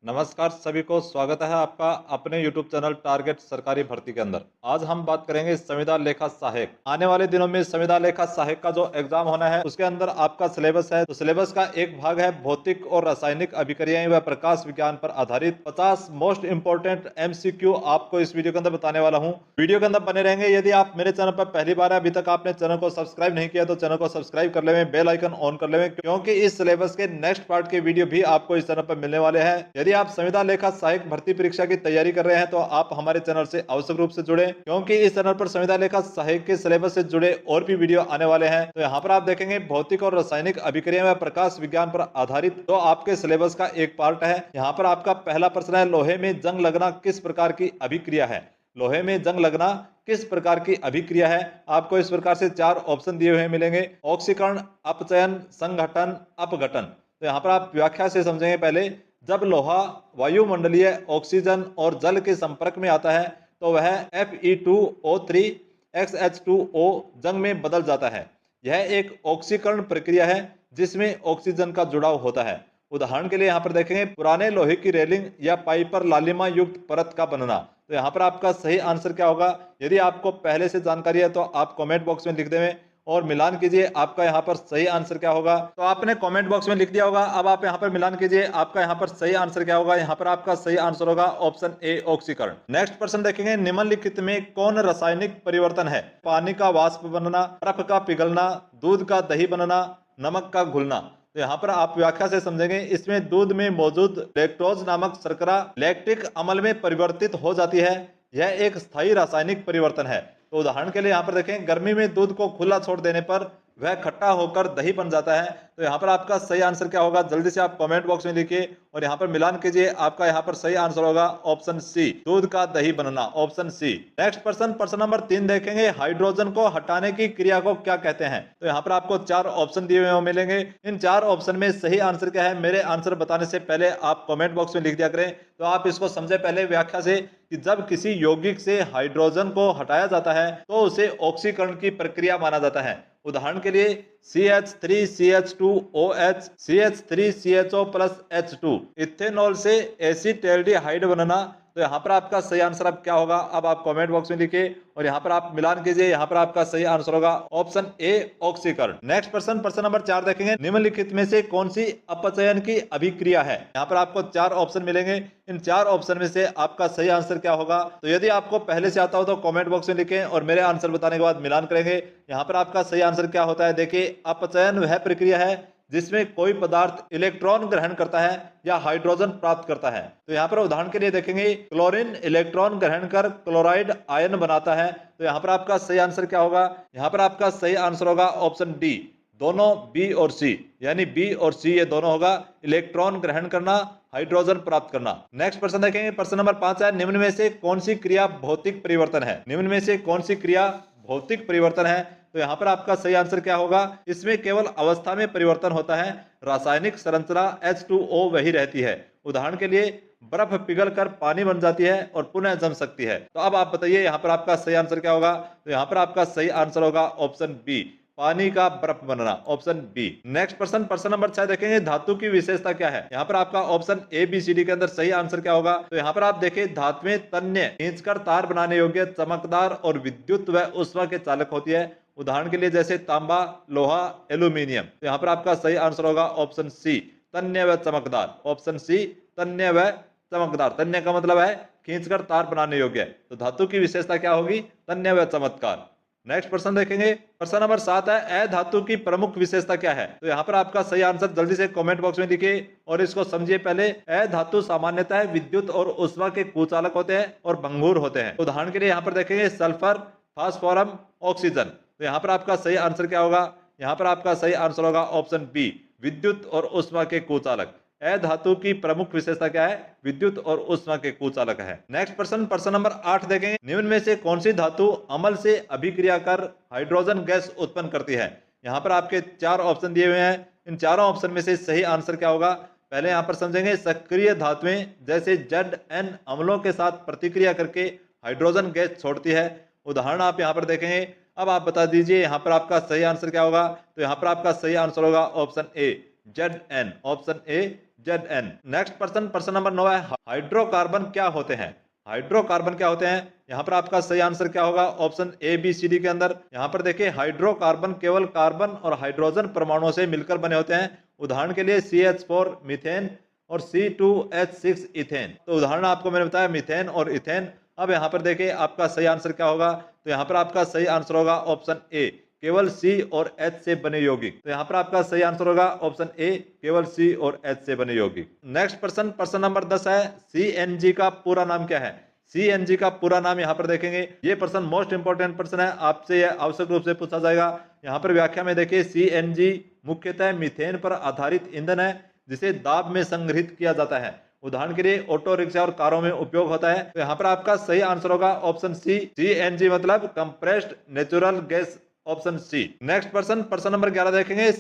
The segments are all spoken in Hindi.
नमस्कार सभी को स्वागत है आपका अपने YouTube चैनल टारगेट सरकारी भर्ती के अंदर। आज हम बात करेंगे संविदा लेखा सहायक। आने वाले दिनों में संविदा लेखा सहायक का जो एग्जाम होना है उसके अंदर आपका सिलेबस है। तो सिलेबस का एक भाग है भौतिक और रासायनिक अभिक्रियाएं व प्रकाश विज्ञान पर आधारित 50 मोस्ट इंपोर्टेंट MCQ आपको इस वीडियो के अंदर बताने वाला हूँ। वीडियो के अंदर बने रहेंगे। यदि आप मेरे चैनल पर पहली बार है, अभी तक आपने चैनल को सब्सक्राइब नहीं किया तो चैनल को सब्सक्राइब कर ले, बेल आइकन ऑन कर ले, क्योंकि इस सिलेबस के नेक्स्ट पार्ट के वीडियो भी आपको इस चैनल पर मिलने वाले हैं। यदि आप संविदा लेखा सहायक भर्ती परीक्षा की तैयारी कर रहे हैं तो आप हमारे चैनल से आवश्यक रूप से जुड़े, क्योंकि इस चैनल पर संविदा लेखा सहायक के सिलेबस से जुड़े और भी वीडियो आने वाले हैं। तो यहाँ पर आप देखेंगे भौतिक और रासायनिक अभिक्रिया व प्रकाश विज्ञान पर आधारित तो आपके सिलेबस का एक पार्ट है। यहाँ पर आपका पहला प्रश्न है, लोहे में जंग लगना किस प्रकार की अभिक्रिया है। लोहे में जंग लगना किस प्रकार की अभिक्रिया है। आपको इस प्रकार से 4 ऑप्शन दिए हुए मिलेंगे, ऑक्सीकरण, अपचयन, संघटन, अपघटन। तो यहाँ पर आप व्याख्या से समझेंगे। पहले, जब लोहा वायुमंडलीय ऑक्सीजन और जल के संपर्क में आता है तो वह Fe2O3 XH2O जंग में बदल जाता है। यह एक ऑक्सीकरण प्रक्रिया है जिसमें ऑक्सीजन का जुड़ाव होता है। उदाहरण के लिए यहाँ पर देखेंगे, पुराने लोहे की रेलिंग या पाइप पर लालिमा युक्त परत का बनना। तो यहाँ पर आपका सही आंसर क्या होगा। यदि आपको पहले से जानकारी है तो आप कमेंट बॉक्स में लिख दें और मिलान कीजिए आपका यहाँ पर सही आंसर क्या होगा। तो आपने कमेंट बॉक्स में लिख दिया होगा। अब आप यहाँ पर मिलान कीजिए आपका यहाँ पर सही आंसर क्या होगा। यहाँ पर आपका सही आंसर होगा ऑप्शन ए, ऑक्सीकरण। नेक्स्ट प्रश्न देखेंगे, निम्नलिखित में कौन रासायनिक परिवर्तन है। पानी का वाष्प बनना, बर्फ का पिघलना, दूध का दही बनना, नमक का घुलना। तो यहाँ पर आप व्याख्या से समझेंगे। इसमें दूध में मौजूद लैक्टोज नामक शर्करा लैक्टिक अम्ल में परिवर्तित हो जाती है। यह एक स्थायी रासायनिक परिवर्तन है। तो उदाहरण के लिए यहाँ पर देखें, गर्मी में दूध को खुला छोड़ देने पर वह खट्टा होकर दही बन जाता है। तो यहाँ पर आपका सही आंसर क्या होगा, जल्दी से आप कमेंट बॉक्स में लिखिए और यहाँ पर मिलान कीजिए। आपका यहाँ पर सही आंसर होगा ऑप्शन सी, दूध का दही बनना, ऑप्शन सी। नेक्स्ट प्रश्न नंबर 3 देखेंगे, हाइड्रोजन को हटाने की क्रिया को क्या कहते हैं। तो यहाँ पर आपको 4 ऑप्शन दिए हुए मिलेंगे। इन 4 ऑप्शन में सही आंसर क्या है, मेरे आंसर बताने से पहले आप कमेंट बॉक्स में लिख दिया करें। तो आप इसको समझे पहले व्याख्या से कि जब किसी यौगिक से हाइड्रोजन को हटाया जाता है तो उसे ऑक्सीकरण की प्रक्रिया माना जाता है। उदाहरण के लिए CH3CH2OH, CH3CHO plus H2, ethanol से एसीटैल्डिहाइड बनना। तो यहाँ पर आपका सही आंसर अब क्या होगा, अब आप कमेंट बॉक्स में लिखिए और यहाँ पर आप मिलान कीजिए। यहाँ पर आपका सही आंसर होगा ऑप्शन ए, ऑक्सीकरण। नेक्स्ट प्रश्न नंबर 4 देखेंगे, निम्नलिखित में से कौन सी अपचयन की अभिक्रिया है। यहाँ पर आपको 4 ऑप्शन मिलेंगे। इन 4 ऑप्शन में से आपका सही आंसर क्या होगा। तो यदि आपको पहले से आता हो तो कमेंट बॉक्स में लिखें और मेरे आंसर बताने के बाद मिलान करेंगे। यहाँ पर आपका सही आंसर क्या होता है। देखिए, अपचयन वह प्रक्रिया है जिसमें कोई पदार्थ इलेक्ट्रॉन ग्रहण करता है या हाइड्रोजन प्राप्त करता है। तो यहाँ पर उदाहरण के लिए देखेंगे, क्लोरीन इलेक्ट्रॉन ग्रहण कर क्लोराइड आयन बनाता है। तो यहाँ पर आपका सही आंसर क्या होगा। यहाँ पर आपका सही आंसर होगा ऑप्शन डी, दोनों बी और सी, यानी बी और सी ये दोनों होगा, इलेक्ट्रॉन ग्रहण करना, हाइड्रोजन प्राप्त करना। नेक्स्ट प्रश्न देखेंगे, प्रश्न नंबर 5 है, निम्न में से कौन सी क्रिया भौतिक परिवर्तन है। निम्न में से कौन सी क्रिया भौतिक परिवर्तन है। तो यहाँ पर आपका सही आंसर क्या होगा, इसमें केवल अवस्था में परिवर्तन होता है, रासायनिक संरचना H2O वही रहती है। उदाहरण के लिए, बर्फ पिघल कर पानी बन जाती है और पुनः जम सकती है। तो अब आप बताइए यहाँ पर आपका सही आंसर क्या होगा। तो यहाँ पर आपका सही आंसर होगा ऑप्शन बी, पानी का बर्फ बनना, ऑप्शन बी। नेक्स्ट प्रश्न नंबर 6 देखेंगे, धातु की विशेषता क्या है। यहाँ पर आपका option A B C D के अंदर सही आंसर क्या होगा। तो यहाँ पर आप देखें, धातुएं तन्य, खींचकर तार बनाने योग्य, चमकदार और विद्युत व ऊष्मा के चालक होती है। उदाहरण के लिए जैसे तांबा, लोहा, एल्यूमिनियम। तो यहाँ पर आपका सही आंसर होगा ऑप्शन सी, तन्य व चमकदार, ऑप्शन सी, तन्य व चमकदार। तन्य का मतलब है खींचकर तार बनाने योग्य। तो धातु की विशेषता क्या होगी, तन्य व चमत्कार। नेक्स्ट प्रश्न देखेंगे, प्रश्न नंबर 7 है, अधातु की प्रमुख विशेषता क्या है। तो यहाँ पर आपका सही आंसर जल्दी से कमेंट बॉक्स में लिखिए और इसको समझिए पहले। अधातु सामान्यतः विद्युत और ऊष्मा के कुचालक होते हैं और भंगुर होते हैं। उदाहरण के लिए यहाँ पर देखेंगे, सल्फर, फास्फोरम, ऑक्सीजन। तो यहाँ पर आपका सही आंसर क्या होगा। यहाँ पर आपका सही आंसर होगा ऑप्शन बी, विद्युत और ऊष्मा के कुचालक। अधातु की प्रमुख विशेषता क्या है, विद्युत और ऊष्मा के कुचालक है। नेक्स्ट प्रश्न नंबर 8 देखेंगे, निम्न में से कौन सी धातु अम्ल से अभिक्रिया कर हाइड्रोजन गैस उत्पन्न करती है। यहाँ पर आपके 4 ऑप्शन दिए हुए हैं। इन चारों ऑप्शन में से सही आंसर क्या होगा, पहले यहाँ पर समझेंगे। सक्रिय धातुएं जैसे Zn अम्लों के साथ प्रतिक्रिया करके हाइड्रोजन गैस छोड़ती है। उदाहरण आप यहाँ पर देखेंगे। अब आप बता दीजिए यहाँ पर आपका सही आंसर क्या होगा। तो यहाँ पर आपका सही आंसर होगा option A, Zn, option A, ZN। Next प्रश्न नंबर 9 है हाइड्रोकार्बन क्या होते हैं। हाइड्रोकार्बन क्या होते हैं, यहाँ पर आपका सही आंसर क्या होगा option A B C D के अंदर। यहाँ पर देखिए हाइड्रोकार्बन केवल कार्बन और हाइड्रोजन परमाणुओं से मिलकर बने होते हैं। उदाहरण के लिए CH4 मीथेन और C2H6 इथेन। तो उदाहरण आपको मैंने बताया मीथेन और इथेन। अब यहाँ पर देखिए आपका सही आंसर क्या होगा, तो यहाँ पर आपका सही आंसर होगा ऑप्शन ए केवल C और H से बने यौगिक। तो यहाँ पर आपका सही आंसर होगा ऑप्शन ए केवल C और H से बने यौगिक। नेक्स्ट प्रश्न नंबर 10 है CNG का पूरा नाम क्या है। CNG का पूरा नाम यहाँ पर देखेंगे, ये प्रश्न मोस्ट इंपोर्टेंट प्रश्न है, आपसे यह आवश्यक रूप से पूछा जाएगा। यहाँ पर व्याख्या में देखिए CNG मुख्यतः मीथेन पर आधारित ईंधन है जिसे दाब में संग्रहित किया जाता है। उदाहरण के लिए ऑटो रिक्शा और कारों में उपयोग होता है। तो यहाँ पर आपका सही आंसर होगा ऑप्शन सी CNG मतलब compressed natural gas, option C. Next प्रश्न नंबर 11 देखेंगे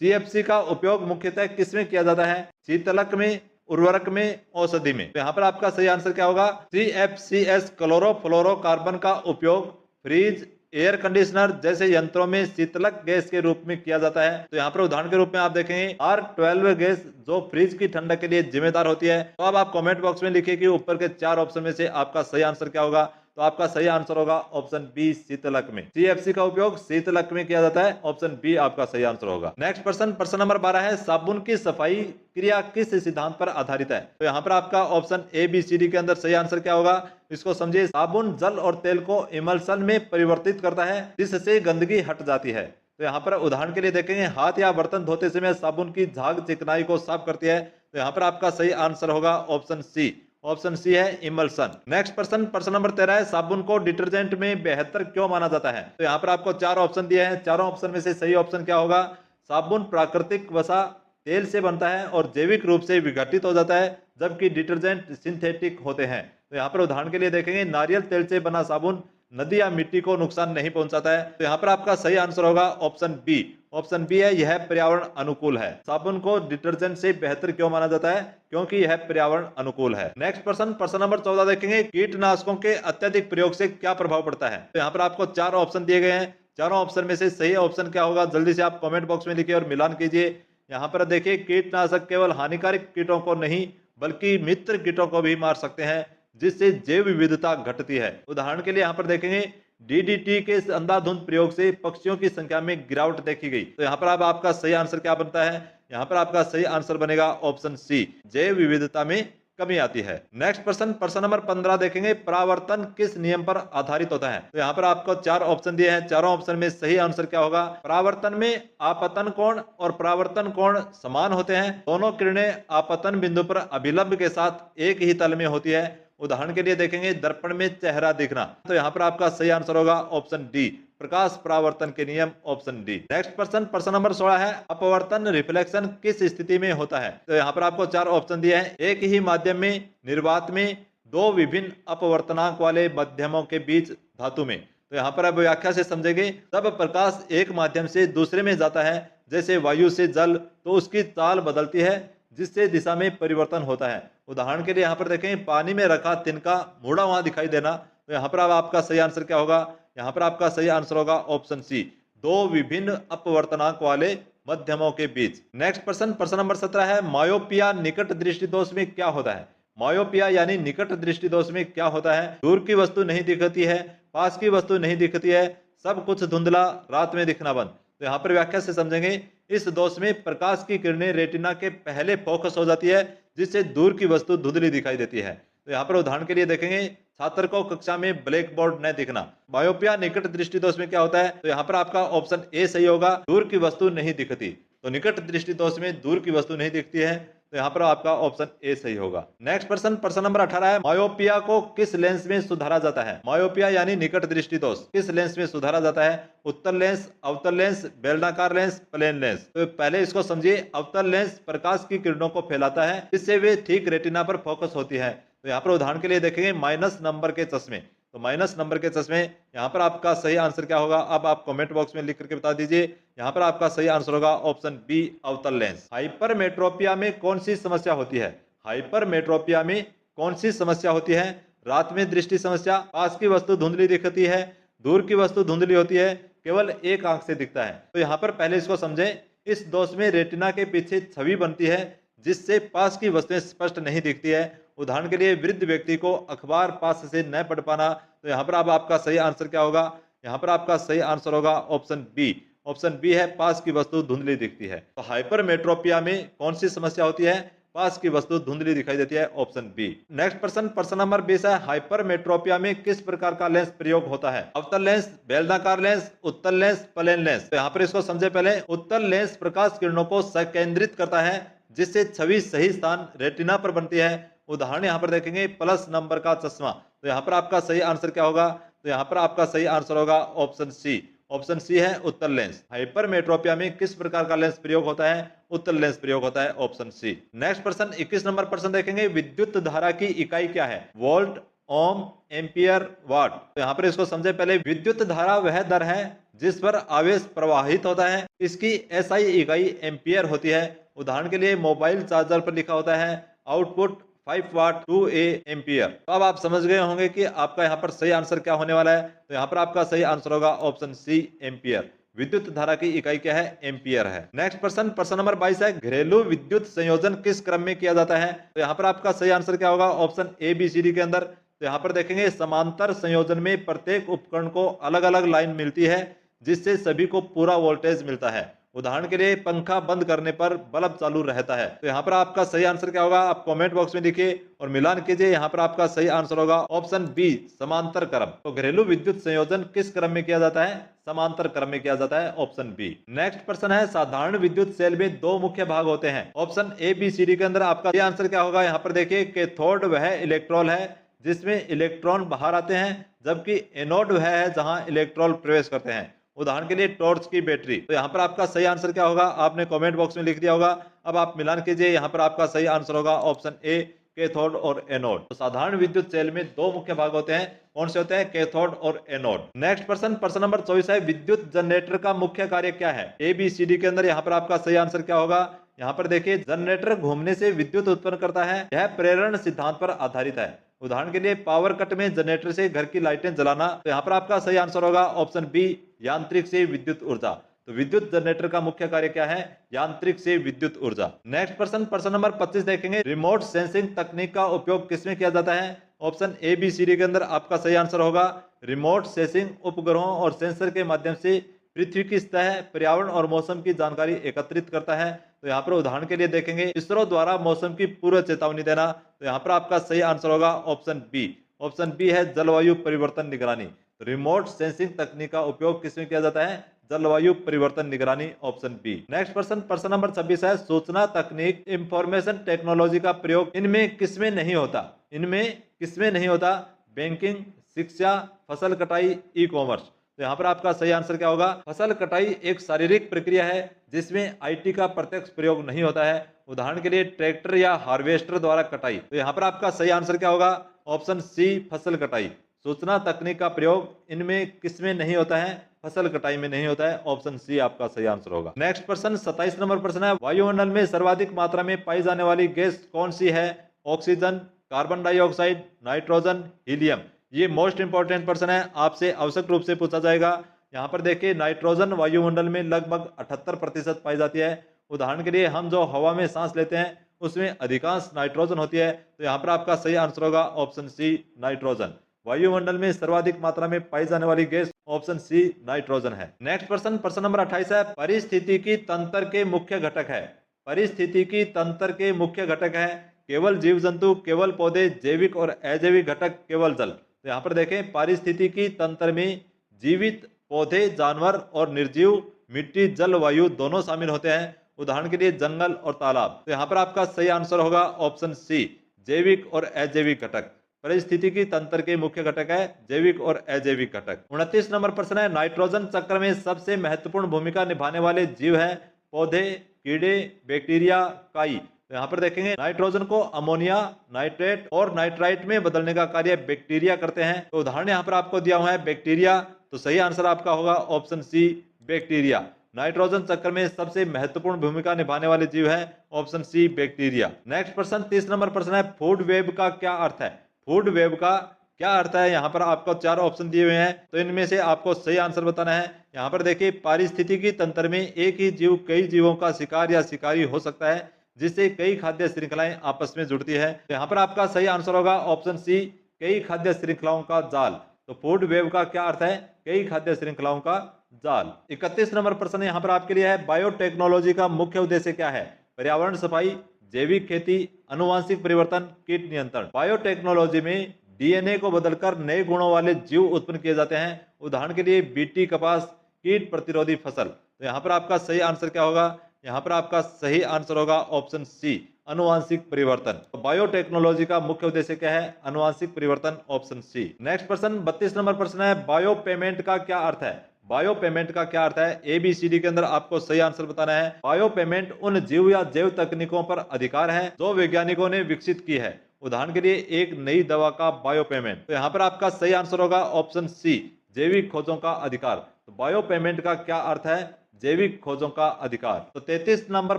CFC का उपयोग मुख्यतः किसमें किया जाता है, शीतलक में, उर्वरक में, औषधि में। तो यहाँ पर आपका सही आंसर क्या होगा CFCS क्लोरोफ्लोरोकार्बन का उपयोग फ्रिज, एयर कंडीशनर जैसे यंत्रों में शीतलक गैस के रूप में किया जाता है। तो यहाँ पर उदाहरण के रूप में आप देखेंगे R12 गैस जो फ्रिज की ठंडक के लिए जिम्मेदार होती है। तो अब आप कमेंट बॉक्स में लिखिए कि ऊपर के 4 ऑप्शन में से आपका सही आंसर क्या होगा। तो आपका सही आंसर होगा ऑप्शन बी शीतलक में। CFC का उपयोग शीतलक में किया जाता है, ऑप्शन बी आपका सही आंसर होगा। नेक्स्ट प्रश्न नंबर 12 है साबुन की सफाई क्रिया किस सिद्धांत पर आधारित है। तो यहाँ पर आपका option A B C D के अंदर सही आंसर क्या होगा, इसको समझिए। साबुन जल और तेल को इमल्सन में परिवर्तित करता है जिससे गंदगी हट जाती है। तो यहाँ पर उदाहरण के लिए देखेंगे हाथ या बर्तन धोते समय साबुन की झाग चिकनाई को साफ करती है। तो यहाँ पर आपका सही आंसर होगा ऑप्शन सी है इमल्सन। नेक्स्ट प्रश्न नंबर 13 है साबुन को डिटर्जेंट में बेहतर क्यों माना जाता है। तो यहाँ पर आपको 4 ऑप्शन दिए हैं, चारों ऑप्शन में से सही ऑप्शन क्या होगा। साबुन प्राकृतिक वसा तेल से बनता है और जैविक रूप से विघटित हो जाता है जबकि डिटर्जेंट सिंथेटिक होते हैं। तो यहाँ पर उदाहरण के लिए देखेंगे नारियल तेल से बना साबुन नदी या मिट्टी को नुकसान नहीं पहुंचाता है। तो यहाँ पर आपका सही आंसर होगा ऑप्शन बी है यह पर्यावरण अनुकूल है। साबुन को डिटर्जेंट से बेहतर क्यों माना जाता है, क्योंकि यह पर्यावरण अनुकूल है। नेक्स्ट प्रश्न नंबर 14 देखेंगे कीटनाशकों के अत्यधिक प्रयोग से क्या प्रभाव पड़ता है। तो यहाँ पर आपको 4 ऑप्शन दिए गए हैं, चारों ऑप्शन में से सही ऑप्शन क्या होगा जल्दी से आप कमेंट बॉक्स में लिखिए और मिलान कीजिए। यहाँ पर देखिए कीटनाशक केवल हानिकारक कीटों को नहीं बल्कि मित्र कीटों को भी मार सकते हैं जिससे जैव विविधता घटती है। उदाहरण के लिए यहाँ पर देखेंगे DDT के अंधाधुंध प्रयोग से पक्षियों की संख्या में गिरावट देखी गई। तो यहाँ पर अब आपका सही आंसर क्या बनता है, यहाँ पर आपका सही आंसर बनेगा ऑप्शन सी जैव विविधता में कमी आती है। नेक्स्ट प्रश्न नंबर 15 देखेंगे परावर्तन किस नियम पर आधारित होता है। तो यहाँ पर आपको 4 ऑप्शन दिए हैं, चारों ऑप्शन में सही आंसर क्या होगा। परावर्तन में आपतन कोण और परावर्तन कोण समान होते हैं, दोनों किरणें आपतन बिंदु पर अभिलंब के साथ एक ही तल में होती है। उदाहरण के लिए देखेंगे दर्पण में चेहरा दिखना। तो यहाँ पर आपका सही आंसर होगा ऑप्शन डी प्रकाश परावर्तन के नियम, ऑप्शन डी। नेक्स्ट प्रश्न नंबर 16 है अपवर्तन रिफ्लेक्शन किस स्थिति में होता है। तो यहाँ पर आपको 4 ऑप्शन दिए हैं, एक ही माध्यम में, निर्वात में, 2 विभिन्न अपवर्तनांक वाले माध्यमों के बीच, धातु में। तो यहाँ पर अब व्याख्या से समझेंगे जब प्रकाश एक माध्यम से दूसरे में जाता है जैसे वायु से जल तो उसकी चाल बदलती है जिससे दिशा में परिवर्तन होता है। उदाहरण के लिए यहाँ पर देखें पानी में रखा तिनका मुड़ा हुआ दिखाई देना। तो यहाँ पर अब आपका सही आंसर क्या होगा, यहाँ पर आपका सही आंसर होगा ऑप्शन सी 2 विभिन्न अपवर्तनांक वाले मध्यमों के बीच। नेक्स्ट प्रश्न नंबर 17 है मायोपिया निकट दृष्टि दोष में क्या होता है। मायोपिया यानी निकट दृष्टि दोष में क्या होता है, दूर की वस्तु नहीं दिखती है, पास की वस्तु नहीं दिखती है, सब कुछ धुंधला, रात में दिखना बंद। तो यहाँ पर व्याख्या से समझेंगे इस दोष में प्रकाश की किरणें रेटिना के पहले फोकस हो जाती है जिससे दूर की वस्तु धुंधली दिखाई देती है। तो यहाँ पर उदाहरण के लिए देखेंगे छात्र को कक्षा में ब्लैक बोर्ड न दिखना। मायोपिया निकट दृष्टि दोष में क्या होता है, तो यहाँ पर आपका ऑप्शन ए सही होगा, दूर की वस्तु नहीं दिखती। तो निकट दृष्टि दोष में दूर की वस्तु नहीं दिखती है, तो यहाँ पर आपका ऑप्शन ए सही होगा। नेक्स्ट प्रश्न नंबर 18 है मायोपिया को किस लेंस में सुधारा जाता है। मायोपिया यानी निकट दृष्टि दोष किस लेंस में सुधारा जाता है, उत्तल लेंस, अवतल लेंस, बेलनाकार लेंस, प्लेन लेंस। तो पहले इसको समझिए, अवतल लेंस प्रकाश की किरणों को फैलाता है जिससे वे ठीक रेटिना पर फोकस होती है। तो यहाँ पर उदाहरण के लिए देखेंगे माइनस नंबर के चश्मे। तो माइनस नंबर के चश्मे, यहाँ पर आपका सही आंसर क्या होगा, अब आप कमेंट बॉक्स में लिख करके बता दीजिए। यहाँ पर आपका सही आंसर होगा ऑप्शन बी अवतल लेंस। हाइपरमेट्रोपिया में कौन सी समस्या होती है। हाइपरमेट्रोपिया में कौन सी समस्या होती है, रात में दृष्टि समस्या, पास की वस्तु धुंधली दिखती है, दूर की वस्तु धुंधली होती है, केवल एक आंख से दिखता है। तो यहाँ पर पहले इसको समझें, इस दोष में रेटिना के पीछे छवि बनती है जिससे पास की वस्तुएं स्पष्ट नहीं दिखती है। उदाहरण के लिए वृद्ध व्यक्ति को अखबार पास से न पढ़ पाना। तो यहाँ पर अब आपका सही आंसर क्या होगा? यहाँ पर आपका सही आंसर होगा ऑप्शन बी। ऑप्शन बी है, पास की वस्तु धुंधली दिखती है। तो हाइपरमेट्रोपिया में कौन सी समस्या होती है? पास की वस्तु धुंधली दिखाई देती है, ऑप्शन बी। नेक्स्ट प्रश्न नंबर 20 है, हाइपरमेट्रोपिया में किस प्रकार का लेंस प्रयोग होता है? अवतल लेंस, बेलनाकार लेंस, उत्तल लेंस, प्लेन लेंस। तो यहाँ पर इसको समझे पहले। उत्तल लेंस प्रकाश किरणों को संकेंद्रित करता है, जिससे छवि सही स्थान रेटिना पर बनती है। उदाहरण यहाँ पर देखेंगे प्लस नंबर का चश्मा। तो यहाँ पर आपका सही आंसर क्या होगा? तो यहाँ पर आपका सही आंसर होगा ऑप्शन सी। ऑप्शन सी है उत्तल लेंस। हाइपरमेट्रोपिया में किस प्रकार का लेंस प्रयोग होता है? उत्तल लेंस प्रयोग होता है, ऑप्शन सी। नेक्स्ट प्रश्न 21 नंबर प्रश्न देखेंगे, विद्युत धारा की इकाई क्या है? वोल्ट, ओम, एम्पियर, वाट। तो यहाँ पर इसको समझे पहले। विद्युत धारा वह दर है जिस पर आवेश प्रवाहित होता है। इसकी एसआई इकाई एम्पियर होती है। उदाहरण के लिए मोबाइल चार्जर पर लिखा होता है आउटपुट 5 वाट 2A एम्पियर। तो अब आप समझ गए होंगे कि आपका यहाँ पर सही आंसर क्या होने वाला है। तो यहाँ पर आपका सही आंसर होगा ऑप्शन सी, एम्पियर। विद्युत धारा की इकाई क्या है? एम्पियर है। नेक्स्ट प्रश्न नंबर 22 है, घरेलू विद्युत संयोजन किस क्रम में किया जाता है? तो यहाँ पर आपका सही आंसर क्या होगा? Option A B C D के अंदर। तो यहाँ पर देखेंगे समांतर संयोजन में प्रत्येक उपकरण को अलग अलग लाइन मिलती है, जिससे सभी को पूरा वोल्टेज मिलता है। उदाहरण के लिए पंखा बंद करने पर बल्ब चालू रहता है। तो यहाँ पर आपका सही आंसर क्या होगा? आप कमेंट बॉक्स में लिखिए और मिलान कीजिए। यहाँ पर आपका सही आंसर होगा ऑप्शन बी, समांतर क्रम। तो घरेलू विद्युत संयोजन किस क्रम में किया जाता है? समांतर क्रम में किया जाता है, ऑप्शन बी। नेक्स्ट प्रश्न है, साधारण विद्युत सेल में दो मुख्य भाग होते हैं। Option A B C D के अंदर आपका सही आंसर क्या होगा? यहाँ पर देखिए, कैथोड वह इलेक्ट्रॉन है जिसमें इलेक्ट्रॉन बाहर आते हैं, जबकि एनोड वह है जहां इलेक्ट्रॉन प्रवेश करते हैं। उदाहरण के लिए टॉर्च की बैटरी। तो यहाँ पर आपका सही आंसर क्या होगा? आपने कमेंट बॉक्स में लिख दिया होगा। अब आप मिलान कीजिए। यहाँ पर आपका सही आंसर होगा ऑप्शन ए, कैथोड और एनोड। तो साधारण विद्युत सेल में दो मुख्य भाग होते हैं। कौन से होते हैं? कैथोड और एनोड। नेक्स्ट प्रश्न नंबर 24 है, विद्युत जनरेटर का मुख्य कार्य क्या है? ए बी सी डी के अंदर यहाँ पर आपका सही आंसर क्या होगा? यहाँ पर देखिए, जनरेटर घूमने से विद्युत उत्पन्न करता है। यह प्रेरण सिद्धांत पर आधारित है। उदाहरण के लिए पावर कट में जनरेटर से घर की लाइटें जलाना। तो यहाँ पर आपका सही आंसर होगा ऑप्शन बी, यांत्रिक से विद्युत ऊर्जा। तो विद्युत जनरेटर का मुख्य कार्य क्या है? यांत्रिक से विद्युत ऊर्जा। नेक्स्ट प्रश्न नंबर 25 देखेंगे, रिमोट सेंसिंग तकनीक का उपयोग किसमें किया जाता है? Option A B C D के अंदर आपका सही आंसर होगा रिमोट सेंसिंग उपग्रहों और सेंसर के माध्यम से पृथ्वी की सतह, पर्यावरण और मौसम की जानकारी एकत्रित करता है। तो यहाँ पर उदाहरण के लिए देखेंगे, इसरो द्वारा मौसम की पूर्व चेतावनी देना। तो यहाँ पर आपका सही आंसर होगा ऑप्शन बी। ऑप्शन बी है जलवायु परिवर्तन निगरानी। रिमोट सेंसिंग तकनीक का उपयोग किसमें किया जाता है? जलवायु परिवर्तन निगरानी, ऑप्शन बी। नेक्स्ट प्रश्न नंबर 26 है, सूचना तकनीक इंफॉर्मेशन टेक्नोलॉजी का प्रयोग इनमें किसमें नहीं होता? इनमें किसमें नहीं होता? बैंकिंग, शिक्षा, फसल कटाई, ई कॉमर्स। तो यहाँ पर आपका सही आंसर क्या होगा? फसल कटाई एक शारीरिक प्रक्रिया है जिसमें आईटी का प्रत्यक्ष प्रयोग नहीं होता है। उदाहरण के लिए ट्रैक्टर या हार्वेस्टर द्वारा कटाई। तो यहाँ पर आपका सही आंसर क्या होगा? ऑप्शन सी, फसल कटाई। सूचना तकनीक का प्रयोग इनमें किसमें नहीं होता है? फसल कटाई में नहीं होता है, ऑप्शन सी आपका सही आंसर होगा। नेक्स्ट प्रश्न 27 नंबर प्रश्न है, वायुमंडल में सर्वाधिक मात्रा में पाई जाने वाली गैस कौन सी है? Oxygen, carbon dioxide, nitrogen, helium. ये मोस्ट इंपॉर्टेंट प्रश्न है, आपसे आवश्यक रूप से पूछा जाएगा। यहाँ पर देखिए, नाइट्रोजन वायुमंडल में लगभग 78% पाई जाती है। उदाहरण के लिए हम जो हवा में सांस लेते हैं उसमें अधिकांश नाइट्रोजन होती है। तो यहाँ पर आपका सही आंसर होगा ऑप्शन सी, नाइट्रोजन। वायुमंडल में सर्वाधिक मात्रा में पाई जाने वाली गैस ऑप्शन सी, नाइट्रोजन है। नेक्स्ट प्रश्न नंबर 28 है, परिस्थितिकी तंत्र के मुख्य घटक है। परिस्थितिकी तंत्र के मुख्य घटक है केवल जीव जंतु, केवल पौधे, जैविक और अजैविक घटक, केवल जल। तो यहाँ पर देखें, पारिस्थितिकी तंत्र में जीवित पौधे, जानवर और निर्जीव, मिट्टी, जल, वायु दोनों शामिल होते हैं। उदाहरण के लिए जंगल और तालाब। तो यहाँ पर आपका सही आंसर होगा ऑप्शन सी, जैविक और अजैविक घटक। परिस्थितिकी तंत्र के मुख्य घटक है जैविक और अजैविक घटक। 29 नंबर प्रश्न है, नाइट्रोजन चक्र में सबसे महत्वपूर्ण भूमिका निभाने वाले जीव है पौधे, कीड़े, बैक्टीरिया, काई। तो यहाँ पर देखेंगे, नाइट्रोजन को अमोनिया, नाइट्रेट और नाइट्राइट में बदलने का कार्य बैक्टीरिया करते हैं। तो उदाहरण यहाँ पर आपको दिया हुआ है बैक्टीरिया। तो सही आंसर आपका होगा ऑप्शन सी, बैक्टीरिया। नाइट्रोजन चक्र में सबसे महत्वपूर्ण भूमिका निभाने वाले जीव है ऑप्शन सी, बैक्टीरिया। नेक्स्ट प्रश्न 30 नंबर प्रश्न है, फूड वेब का क्या अर्थ है? फूड वेब का क्या अर्थ है? यहाँ पर आपको 4 ऑप्शन दिए हुए हैं, तो इनमें से आपको सही आंसर बताना है। यहाँ पर देखिए, पारिस्थितिकी तंत्र में एक ही जीव कई जीवों का शिकार या शिकारी हो सकता है, जिससे कई खाद्य श्रृंखलाएं आपस में जुड़ती है। तो यहाँ पर आपका सही आंसर होगा ऑप्शन सी, कई खाद्य श्रृंखलाओं का जाल। तो फूड वेब का क्या अर्थ है? कई खाद्य श्रृंखलाओं का जाल। 31 नंबर प्रश्न यहाँ पर आपके लिए है, बायोटेक्नोलॉजी का मुख्य उद्देश्य क्या है? पर्यावरण सफाई, जैविक खेती, अनुवांशिक परिवर्तन, कीट नियंत्रण। बायोटेक्नोलॉजी में डीएनए को बदलकर नए गुणों वाले जीव उत्पन्न किए जाते हैं। उदाहरण के लिए बीटी कपास, कीट प्रतिरोधी फसल। तो यहाँ पर आपका सही आंसर क्या होगा? यहाँ पर आपका सही आंसर होगा ऑप्शन सी, अनुवांशिक परिवर्तन। तो बायोटेक्नोलॉजी का मुख्य उद्देश्य क्या है? अनुवांशिक परिवर्तन, ऑप्शन सी। नेक्स्ट प्रश्न 32 नंबर प्रश्न है, बायो पेमेंट का क्या अर्थ है? बायो पेमेंट का क्या अर्थ है? ABCD के अंदर आपको सही आंसर बताना है। बायो पेमेंट उन जीव या जैव तकनीकों पर अधिकार है जो वैज्ञानिकों ने विकसित की है। उदाहरण के लिए एक नई दवा का बायो पेमेंट। तो यहाँ पर आपका सही आंसर होगा ऑप्शन सी, जैविक खोजों का अधिकार। तो बायो पेमेंट का क्या अर्थ है? जैविक खोजों का अधिकार। तो 33 नंबर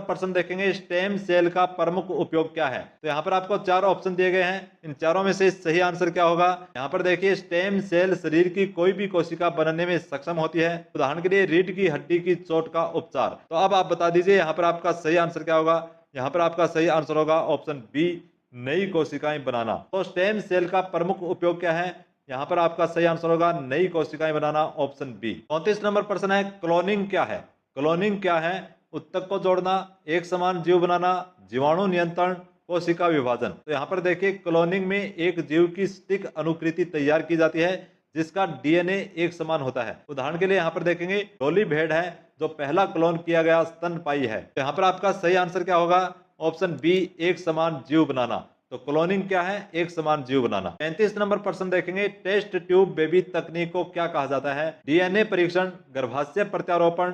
प्रश्न देखेंगे, स्टेम सेल का प्रमुख उपयोग क्या है? तो यहाँ पर आपको 4 ऑप्शन दिए गए हैं, इन चारों में से सही आंसर क्या होगा? यहाँ पर देखिए, स्टेम सेल शरीर की कोई भी कोशिका बनने में सक्षम होती है। उदाहरण के लिए रीढ़ की हड्डी की चोट का उपचार। तो अब आप बता दीजिए यहाँ पर आपका सही आंसर क्या होगा? यहाँ पर आपका सही आंसर होगा ऑप्शन बी, नई कोशिकाएं बनाना। तो स्टेम सेल का प्रमुख उपयोग क्या है? यहाँ पर आपका सही आंसर होगा नई कोशिकाएं बनाना, ऑप्शन बी। 34 नंबर प्रश्न है, क्लोनिंग क्या है? क्लोनिंग क्या है? उत्तक को जोड़ना, एक समान जीव बनाना, जीवाणु नियंत्रण, कोशिका विभाजन। तो यहाँ पर देखिए, क्लोनिंग में एक जीव की सटीक अनुकृति तैयार की जाती है जिसका डीएनए एक समान होता है। उदाहरण के लिए यहाँ पर देखेंगे, डोली भेड़ है जो पहला क्लोन किया गया स्तनपायी है। तो यहाँ पर आपका सही आंसर क्या होगा? ऑप्शन बी, एक समान जीव बनाना। तो क्लोनिंग क्या है? एक समान जीव बनाना। 35 नंबर प्रश्न देखेंगे, टेस्ट ट्यूब बेबी तकनीक को क्या कहा जाता है? डीएनए परीक्षण, गर्भाशय प्रत्यारोपण,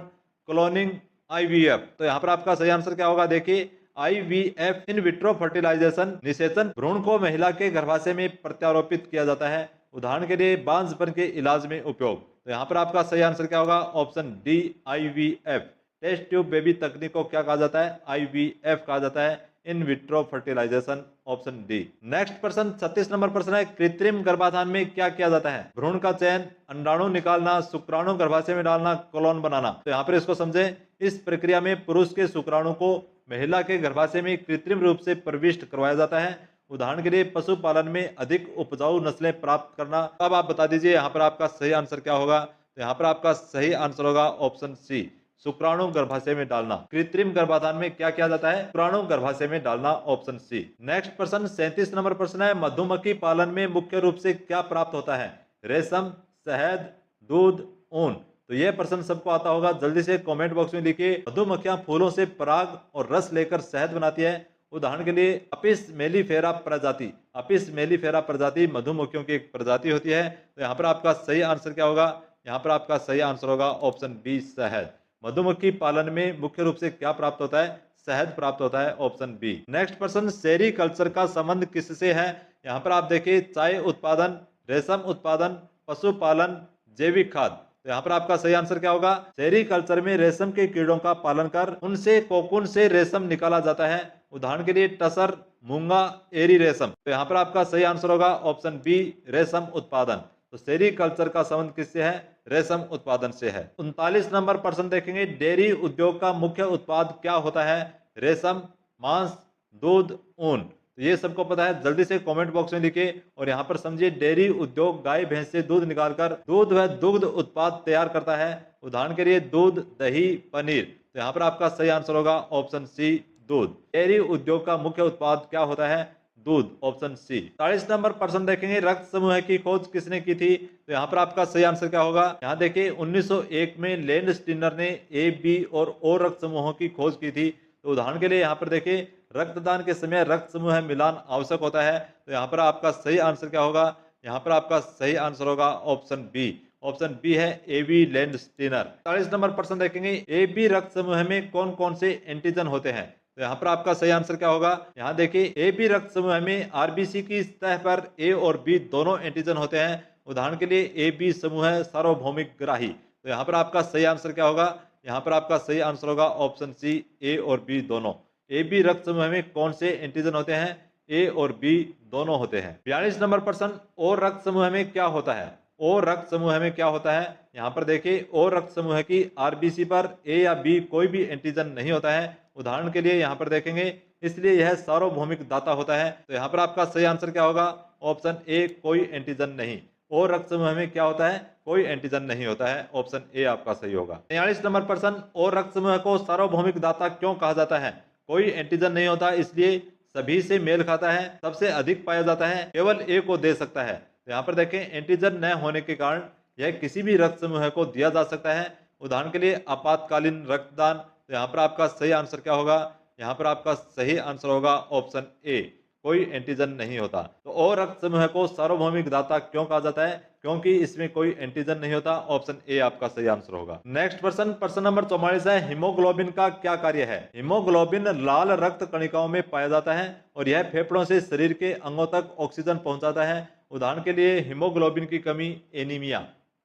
क्लोनिंग, IVF। तो यहाँ पर आपका सही आंसर क्या होगा? देखिए, IVF इन विट्रो फर्टिलाइजेशन, निषेचन, भ्रूण को महिला के गर्भाशय में प्रत्यारोपित किया जाता है। उदाहरण के लिए बांझपन के इलाज में उपयोग। तो यहाँ पर आपका सही आंसर क्या होगा? Option D, IVF। Test tube baby तकनीक को क्या कहा जाता है? IVF कहा जाता है, in vitro fertilisation, option D. Next प्रश्न 36 नंबर प्रश्न है, कृत्रिम गर्भाधान में क्या किया जाता है? भ्रूण का चयन, अंडाणु निकालना, शुक्राणु गर्भाशय में डालना, क्लोन बनाना। तो यहाँ पर इसको समझें, इस प्रक्रिया में पुरुष के शुक्राणु को महिला के गर्भाशय में कृत्रिम रूप से प्रविष्ट करवाया जाता है। उदाहरण के लिए पशुपालन में अधिक उपजाऊ नस्लें प्राप्त करना। अब आप बता दीजिए यहाँ पर आपका सही आंसर क्या होगा? तो यहाँ पर आपका सही आंसर होगा ऑप्शन सी, शुक्राणु गर्भाशय में डालना। कृत्रिम गर्भाधान में क्या किया जाता है? शुक्राणु गर्भाशय में डालना, ऑप्शन सी। नेक्स्ट प्रश्न 37 नंबर प्रश्न है, मधुमक्खी पालन में मुख्य रूप से क्या प्राप्त होता है? रेशम, शहद, दूध, ऊन। तो ये प्रश्न सबको आता होगा, जल्दी से कमेंट बॉक्स में लिखिए। मधुमक्खियां फूलों से पराग और रस लेकर शहद बनाती है। उदाहरण के लिए अपिस मेलिफेरा प्रजाति। अपिस मेलिफेरा प्रजाति मधुमक्खियों की एक प्रजाति होती है। तो यहाँ पर आपका सही आंसर क्या होगा? यहाँ पर आपका सही आंसर होगा ऑप्शन बी, शहद। मधुमक्खी पालन में मुख्य रूप से क्या प्राप्त होता है? शहद प्राप्त होता है, ऑप्शन बी। नेक्स्ट प्रश्न, सेरीकल्चर का संबंध किससे है? यहाँ पर आप देखिए, चाय उत्पादन, रेशम उत्पादन, पशुपालन, जैविक खाद। तो यहाँ पर आपका सही आंसर क्या होगा? सेरीकल्चर में रेशम के कीड़ों का पालन कर उनसे कोकून से रेशम निकाला जाता है। उदाहरण के लिए टसर, मूंगा, एरी रेशम। तो यहाँ पर आपका सही आंसर होगा ऑप्शन बी, रेशम उत्पादन। तो सेरीकल्चर का संबंध किससे है? रेशम उत्पादन से है। 39 नंबर प्रश्न देखेंगे, डेयरी उद्योग का मुख्य उत्पाद क्या होता है? रेशम, मांस, दूध, ऊन। तो ये सबको पता है, जल्दी से कमेंट बॉक्स में लिखिए। और यहाँ पर समझिए, डेयरी उद्योग गाय भैंस से दूध निकालकर दूध व दुग्ध उत्पाद तैयार करता है। उदाहरण के लिए दूध, दही, पनीर। तो यहाँ पर आपका सही आंसर होगा ऑप्शन सी, दूध। डेयरी उद्योग का मुख्य उत्पाद क्या होता है? दूध, ऑप्शन सी। 40 नंबर प्रश्न देखेंगे, रक्त समूह की खोज किसने की थी? तो यहाँ पर आपका सही आंसर क्या होगा? यहाँ देखिए, 1901 में लैंड स्टीनर ने A, B और O रक्त समूहों की खोज की थी। तो उदाहरण के लिए यहाँ पर देखिए, रक्तदान के समय रक्त समूह मिलान आवश्यक होता है। तो यहाँ पर आपका सही आंसर क्या होगा? यहाँ पर आपका सही आंसर होगा ऑप्शन बी। ऑप्शन बी है AB लैंड स्टीनर। 40 नंबर प्रश्न देखेंगे, AB रक्त समूह में कौन कौन से एंटीजन होते हैं? तो यहाँ पर आपका सही आंसर क्या होगा? यहाँ देखिए, AB रक्त समूह में RBC की सतह पर A और B दोनों एंटीजन होते हैं। उदाहरण के लिए AB समूह है सार्वभौमिक ग्राही। तो यहाँ पर आपका सही आंसर क्या होगा? यहाँ पर आपका सही आंसर होगा ऑप्शन सी, A और B दोनों। AB रक्त समूह में कौन से एंटीजन होते हैं? A और B दोनों होते हैं। 42 नंबर प्रश्न, O रक्त समूह में क्या होता है? O रक्त समूह में क्या होता है? यहाँ पर देखिए, O रक्त समूह की RBC पर A या B कोई भी एंटीजन नहीं होता है। उदाहरण के लिए यहाँ पर देखेंगे, इसलिए यह सार्वभौमिक दाता होता है। तो यहाँ पर आपका सही आंसर क्या होगा? ऑप्शन ए, कोई एंटीजन नहीं। और रक्त समूह में क्या होता है? कोई एंटीजन नहीं होता है। ऑप्शन ए आपका सही होगा। 43 नंबर प्रश्न, और रक्त समूह को सार्वभौमिक दाता क्यों कहा जाता है? कोई एंटीजन नहीं होता, इसलिए सभी से मेल खाता है, सबसे अधिक पाया जाता है, केवल ए को दे सकता है। तो यहाँ पर देखें, एंटीजन न होने के कारण यह किसी भी रक्त समूह को दिया जा सकता है। उदाहरण के लिए आपातकालीन रक्तदान। तो यहाँ पर आपका सही आंसर क्या होगा? यहाँ पर आपका सही आंसर होगा ऑप्शन ए, कोई एंटीजन नहीं होता। तो और रक्त समूह को सार्वभौमिक दाता क्यों कहा जाता है? क्योंकि इसमें कोई एंटीजन नहीं होता। ऑप्शन ए आपका सही आंसर होगा। नेक्स्ट प्रश्न नंबर 44 है, हीमोग्लोबिन का क्या कार्य है? हीमोग्लोबिन लाल रक्त कणिकाओं में पाया जाता है और यह फेफड़ों से शरीर के अंगों तक ऑक्सीजन पहुंचाता है। उदाहरण के लिए हीमोग्लोबिन की कमी एनीमिया।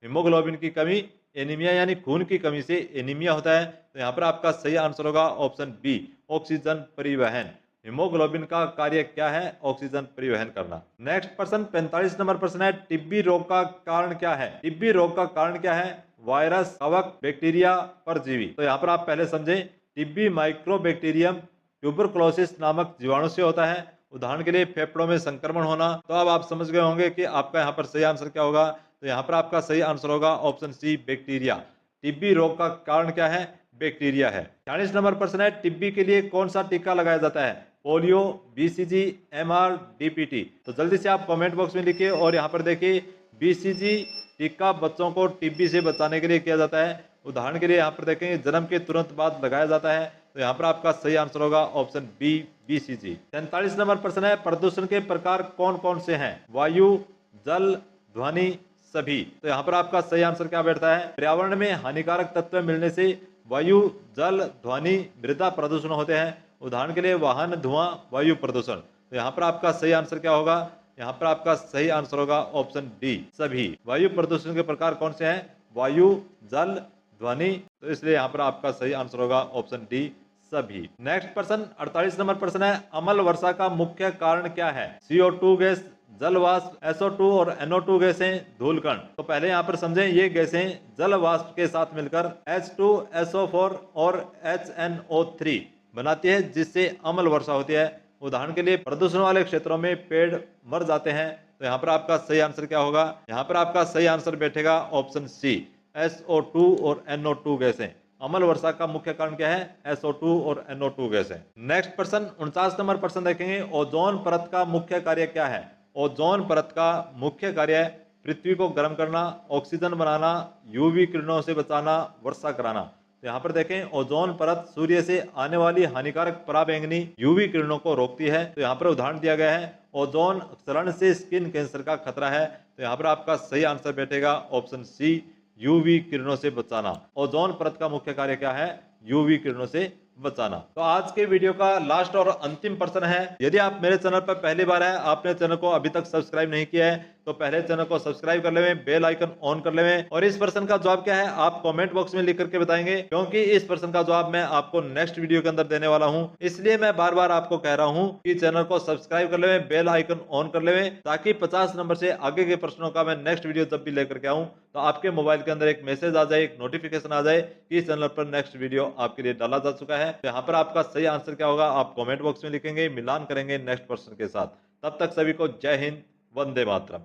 हीमोग्लोबिन की कमी एनीमिया यानी खून की कमी से एनीमिया होता है। तो यहाँ पर आपका सही आंसर होगा ऑप्शन बी, ऑक्सीजन परिवहन। हीमोग्लोबिन का कार्य क्या है? ऑक्सीजन परिवहन करना। नेक्स्ट प्रश्न 45 नंबर प्रश्न है, टीबी रोग का कारण क्या है? टीबी रोग का कारण क्या है? वायरस, कवक, बैक्टीरिया, परजीवी। तो यहाँ पर आप पहले समझें, टीबी माइक्रोबैक्टीरियम ट्यूबरकुलोसिस नामक जीवाणु से होता है। उदाहरण के लिए फेफड़ों में संक्रमण होना। तो अब आप समझ गए होंगे कि आपका यहाँ पर सही आंसर क्या होगा। तो यहाँ पर आपका सही आंसर होगा ऑप्शन सी, बैक्टीरिया। टीबी रोग का कारण क्या है? बैक्टीरिया है। 46 नंबर प्रश्न है, टीबी के लिए कौन सा टीका लगाया जाता है? Polio, BCG, MR, DPT. तो जल्दी से आप कमेंट बॉक्स में लिखिए। और यहाँ पर देखिए, बीसीजी टीका बच्चों को टीबी से बचाने के लिए किया जाता है। उदाहरण के लिए यहाँ पर देखें, जन्म के तुरंत बाद लगाया जाता है। तो यहाँ पर आपका सही आंसर होगा ऑप्शन बी, बीसीजी। 47 नंबर प्रश्न है, प्रदूषण के प्रकार कौन कौन से हैं? वायु, जल, ध्वनि, सभी। तो यहाँ पर आपका सही आंसर क्या बैठता है? पर्यावरण में हानिकारक तत्व मिलने से वायु, जल, ध्वनि, मृदा प्रदूषण होते हैं। उदाहरण के लिए वाहन धुआं, वायु प्रदूषण। तो यहाँ पर आपका सही आंसर क्या होगा? यहाँ पर आपका सही आंसर होगा ऑप्शन डी, सभी। वायु प्रदूषण के प्रकार कौन से हैं? वायु, जल, ध्वनि। तो इसलिए यहाँ पर आपका सही आंसर होगा ऑप्शन डी, सभी। नेक्स्ट प्रश्न 48 नंबर प्रश्न है, अम्ल वर्षा का मुख्य कारण क्या है? CO2 गैस, जल वाष्प, SO2 और NO2 गैसें, धूलकण। तो पहले यहाँ पर समझें, ये गैसें जल वाष्प के साथ मिलकर H2SO4 और HNO3 बनाती है, जिससे अम्ल वर्षा होती है। उदाहरण के लिए प्रदूषण वाले क्षेत्रों में पेड़ मर जाते हैं। तो यहाँ पर आपका सही आंसर क्या होगा? यहाँ पर आपका सही आंसर बैठेगा ऑप्शन सी, SO2 और NO2 गैसें। अम्ल वर्षा का मुख्य कारण क्या है? SO2 और NO2 गैसें। नेक्स्ट प्रश्न 49 नंबर प्रश्न देखेंगे, ओजोन परत का मुख्य कार्य क्या है? ओजोन परत का मुख्य कार्य पृथ्वी को गर्म करना, ऑक्सीजन बनाना, यूवी किरणों से बचाना, वर्षा कराना। तो यहाँ पर देखें, ओजोन परत सूर्य से आने वाली हानिकारक पराबैंगनी यूवी किरणों को रोकती है। तो यहाँ पर उदाहरण दिया गया है, ओजोन क्षरण से स्किन कैंसर का खतरा है। तो यहाँ पर आपका सही आंसर बैठेगा ऑप्शन सी, यूवी किरणों से बचाना। ओजोन परत का मुख्य कार्य क्या है? यूवी किरणों से बचाना। तो आज के वीडियो का लास्ट और अंतिम प्रश्न है, यदि आप मेरे चैनल पर पहली बार है, आपने चैनल को अभी तक सब्सक्राइब नहीं किया है, तो पहले चैनल को सब्सक्राइब कर लेवें, बेल आइकन ऑन कर लेवें। और इस प्रश्न का जवाब क्या है आप कमेंट बॉक्स में लिख करके बताएंगे, क्योंकि इस प्रश्न का जवाब मैं आपको नेक्स्ट वीडियो के अंदर देने वाला हूं। इसलिए मैं बार बार आपको कह रहा हूं कि चैनल को सब्सक्राइब कर लेवें, बेल आइकन ऑन कर लेवें, ताकि 50 नंबर से आगे के प्रश्नों का मैं नेक्स्ट वीडियो जब भी लेकर के आऊं तो आपके मोबाइल के अंदर एक मैसेज आ जाए, एक नोटिफिकेशन आ जाए कि इस चैनल पर नेक्स्ट वीडियो आपके लिए डाला जा चुका है। तो यहाँ पर आपका सही आंसर क्या होगा आप कमेंट बॉक्स में लिखेंगे, मिलान करेंगे नेक्स्ट प्रश्न के साथ। तब तक सभी को जय हिंद, वंदे मातरम।